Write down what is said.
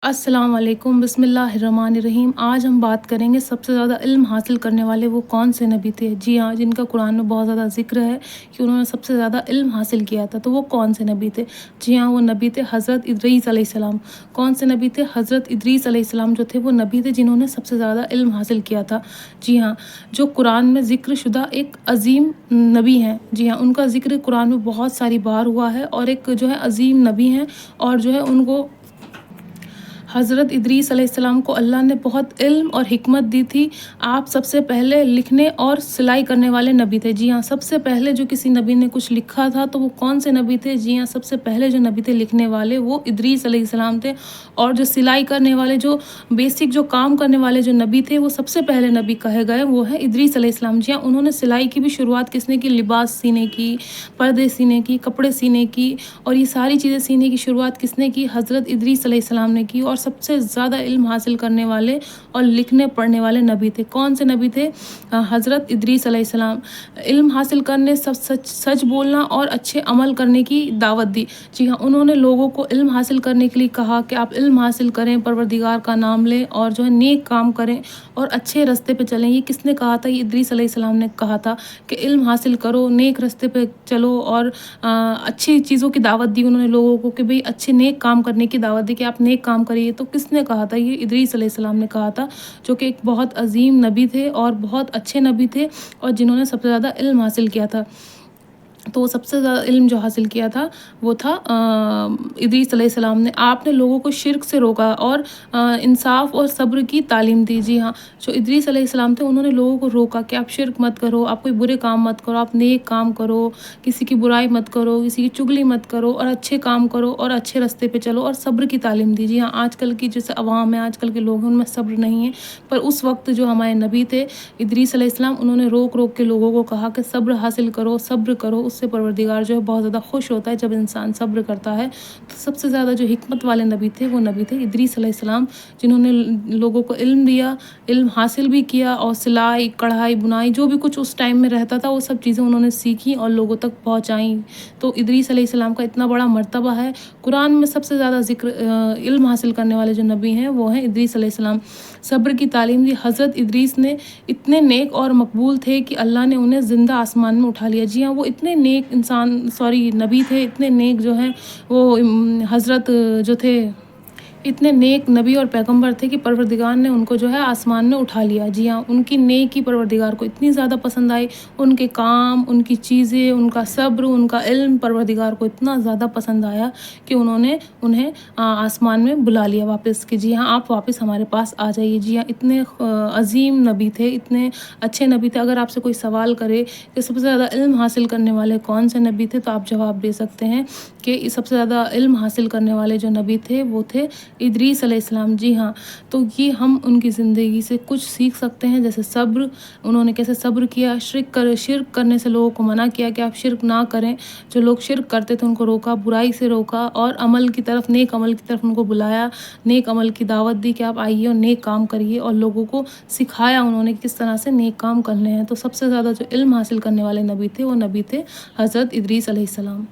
अस्सलाम वालेकुम, बिस्मिल्लाहिर्रहमानिर्रहीम। आज हम बात करेंगे सबसे ज़्यादा इल्म हासिल करने वाले वो कौन से नबी थे। जी हाँ, जिनका कुरान में बहुत ज़्यादा ज़िक्र है कि उन्होंने सबसे ज़्यादा इल्म हासिल किया था, तो वो कौन से नबी थे। जी हाँ, वो नबी थे हज़रत इदरीस अलैहिस्सलाम। कौन से नबी थे? हज़रत इदरीस अलैहिस्सलाम जो थे वो नबी थे जिन्होंने सबसे ज़्यादा इल्म हासिल किया था। जी हाँ, जो कुरान में ज़िक्र शुदा एक अज़ीम नबी हैं। जी हाँ, उनका ज़िक्र कुरान में बहुत सारी बार हुआ है और एक जो है अज़ीम नबी हैं और जो है उनको हज़रत इदरीस अलैहिस्सलाम को अल्लाह ने बहुत इल्म और हिकमत दी थी। आप सबसे पहले लिखने और सिलाई करने वाले नबी थे। जी हाँ, सबसे पहले जो किसी नबी ने कुछ लिखा था तो वो कौन से नबी थे? जी हाँ, सबसे पहले जो नबी थे लिखने वाले वो इदरीस अलैहिस्सलाम थे। और जो सिलाई करने वाले, जो बेसिक जो काम करने वाले जो नबी थे, वो सबसे पहले नबी कहे गए वो है इदरीस अलैहिस्सलाम। जी हाँ, उन्होंने सिलाई की भी शुरुआत किसने की? लिबास सीने की, पर्दे सीने की, कपड़े सीने की, और ये सारी चीज़ें सीने की शुरुआत किसने की? हज़रत इदरीस अलैहिस्सलाम ने की। और सबसे ज़्यादा इल्म हासिल करने वाले और लिखने पढ़ने वाले नबी थे। कौन से नबी थे? हज़रत इदरीस अलैहिस्सलाम। इल्म हासिल करने, सब सच सच बोलना और अच्छे अमल करने की दावत दी। जी हाँ, उन्होंने लोगों को इल्म हासिल करने के लिए कहा कि आप इल्म हासिल करें, परवरदिगार का नाम लें और जो है नेक काम करें और अच्छे रास्ते पे चलें। ये किसने कहा था? ये इदरीस अलैहिस्सलाम ने कहा था कि इल्म हासिल करो, नेक रास्ते पे चलो और अच्छी चीज़ों की दावत दी उन्होंने लोगों को कि भाई अच्छे नेक काम करने की दावत दी कि आप नेक काम करिए। तो किसने कहा था? ये इदरीस अलैहिस्सलाम ने कहा था, जो कि एक बहुत अजीम नबी थे और बहुत अच्छे नबी थे और जिन्होंने सबसे ज़्यादा इल्म हासिल किया था। तो सबसे ज़्यादा इल्म जो हासिल किया था वो था इदरीस अलैहिस्सलाम ने। आपने लोगों को शिर्क से रोका और इंसाफ और सब्र की तालीम दी। जी हाँ, जो इदरीस अलैहिस्सलाम थे उन्होंने लोगों को रोका कि आप शिर्क मत करो, आप कोई बुरे काम मत करो, आप नेक काम करो, किसी की बुराई मत करो, किसी की चुगली मत करो और अच्छे काम करो और अच्छे रास्ते पे चलो और सब्र की तालीम दी। जी हाँ, आजकल की जैसे अवाम है, आजकल के लोग हैं, उनमें सब्र नहीं है, पर उस वक्त जो हमारे नबी थे इदरीस अलैहिस्सलाम, उन्होंने रोक रोक के लोगों को कहा कि सब्र हासिल करो, सब्र करो, उससे परवरदिगार जो है बहुत ज़्यादा खुश होता है जब इंसान सब्र करता है। तो सबसे ज़्यादा जो हिकमत वाले नबी थे वो नबी थे इदरीस अलैहिस्सलाम, जिन्होंने लोगों को इल्म दिया, इल्म हासिल भी किया और सिलाई, कढ़ाई, बुनाई जो भी कुछ उस टाइम में रहता था वो सब चीज़ें उन्होंने सीखी और लोगों तक पहुँचाई। तो इदरीस अलैहिस्सलाम का इतना बड़ा मर्तबा है। कुरान में सबसे ज़्यादा ज़िक्र इल्म हासिल करने वाले जो नबी हैं वो हैं इदरीस अलैहिस्सलाम। सब्र की तालीम दी। हज़रत इदरीस ने इतने नेक और मकबूल थे कि अल्लाह ने उन्हें ज़िंदा आसमान में उठा लिया। जी हाँ, वो इतने नेक नबी थे, इतने नेक जो हैं वो हज़रत जो थे इतने नेक नबी और पैगंबर थे कि परवरदिगार ने उनको जो है आसमान में उठा लिया। जी हाँ, उनकी नेकी परवरदिगार को इतनी ज़्यादा पसंद आई, उनके काम, उनकी चीज़ें, उनका सब्र, उनका इल्म परवरदिगार को इतना ज़्यादा पसंद आया कि उन्होंने उन्हें आसमान में बुला लिया वापस कि जी हाँ, आप वापस हमारे पास आ जाइए। जी हाँ, इतने अजीम नबी थे, इतने अच्छे नबी थे। अगर आपसे कोई सवाल करे कि सबसे ज़्यादा इल्म हासिल करने वाले कौन से नबी थे, तो आप जवाब दे सकते हैं कि सबसे ज़्यादा इल्म हासिल करने वाले जो नबी थे वो थे इदरीस अलैहिस्सलाम। जी हाँ, तो ये हम उनकी ज़िंदगी से कुछ सीख सकते हैं, जैसे सब्र, उन्होंने कैसे सब्र किया, शिर्क करने से लोगों को मना किया कि आप शिर्क ना करें। जो लोग शिर्क करते थे उनको रोका, बुराई से रोका और अमल की तरफ, नेक अमल की तरफ उनको बुलाया, नेक अमल की दावत दी कि आप आइए और नेक काम करिए, और लोगों को सिखाया उन्होंने किस तरह से नेक काम करने हैं। तो सबसे ज़्यादा जो इल्म हासिल करने वाले नबी थे वो नबी थे हज़रत इदरीस अलैहिस्सलाम।